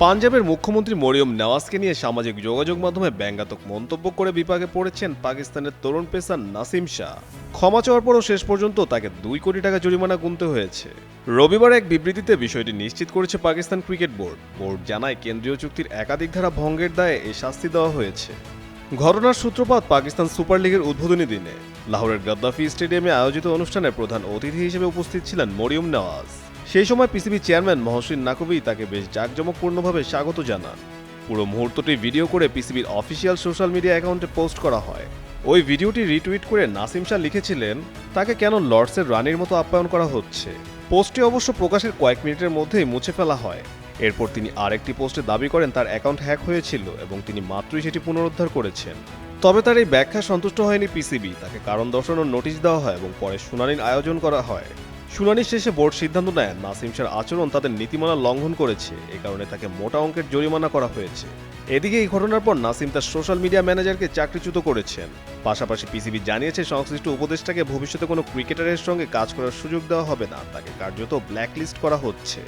পাঞ্জাবের মুখ্যমন্ত্রী মরিয়ম নওয়াজকে নিয়ে সামাজিক যোগাযোগ মাধ্যমে ব্যঙ্গাত্মক মন্তব্য করে বিপাকে পড়েছেন পাকিস্তানের তরুণ পেসার নাসিম শাহ। ক্ষমা চাওয়ার পরও শেষ পর্যন্ত তাকে 2 কোটি টাকা জরিমানা গুনতে হয়েছে। রবিবার এক বিবৃতিতে বিষয়টি নিশ্চিত করেছে পাকিস্তান ক্রিকেট বোর্ড। বোর্ড জানায় কেন্দ্রীয় চুক্তির একাধিক ধারা ভঙ্গের দায়ে এই শাস্তি দেওয়া হয়েছে। ঘটনার সূত্রপাত পাকিস্তান সুপার লিগের উদ্বোধনী দিনে লাহোরের গাদ্দাফি স্টেডিয়ামে আয়োজিত অনুষ্ঠানে প্রধান অতিথি হিসেবে উপস্থিত ছিলেন মরিয়ম নওয়াজ। সেই সময় পিসিবি চেয়ারম্যান মহসিন নাকভি তাকে বেশ জাঁকজমকপূর্ণভাবে স্বাগত জানান। পুরো মুহূর্তটি ভিডিও করে পিসিবির অফিসিয়াল সোশ্যাল মিডিয়া অ্যাকাউন্টে পোস্ট করা হয়। ওই ভিডিওটি রিটুইট করে নাসিম শাহ লিখেছিলেন, তাকে কেন লর্ডসের রানীর মতো আপ্যায়ন করা হচ্ছে। পোস্টটি অবশ্য প্রকাশের কয়েক মিনিটের মধ্যেই মুছে ফেলা হয়। এরপর তিনি আরেকটি পোস্টে দাবি করেন তার অ্যাকাউন্ট হ্যাক হয়েছিল এবং তিনি মাত্রই সেটি পুনরুদ্ধার করেছেন। তবে তার এই ব্যাখ্যায় সন্তুষ্ট হয়নি পিসিবি। তাকে কারণ দর্শানোর নোটিশ দেওয়া হয় এবং পরে শুনানির আয়োজন করা হয়। শুনানি শেষে বোর্ড সিদ্ধান্ত নেয় নাসিম শাহর আচরণ তাদের নীতিমালা লঙ্ঘন করেছে, এ কারণে তাকে মোটা অঙ্কের জরিমানা করা হয়েছে। এদিকে এই ঘটনার পর নাসিম তার সোশ্যাল মিডিয়া ম্যানেজারকে চাকরিচ্যুত করেছেন। পাশাপাশি পিসিবি জানিয়েছে সংশ্লিষ্ট উপদেষ্টাকে ভবিষ্যতে কোনো ক্রিকেটারের সঙ্গে কাজ করার সুযোগ দেওয়া হবে না, তাকে কার্যত ব্ল্যাকলিস্ট করা হচ্ছে।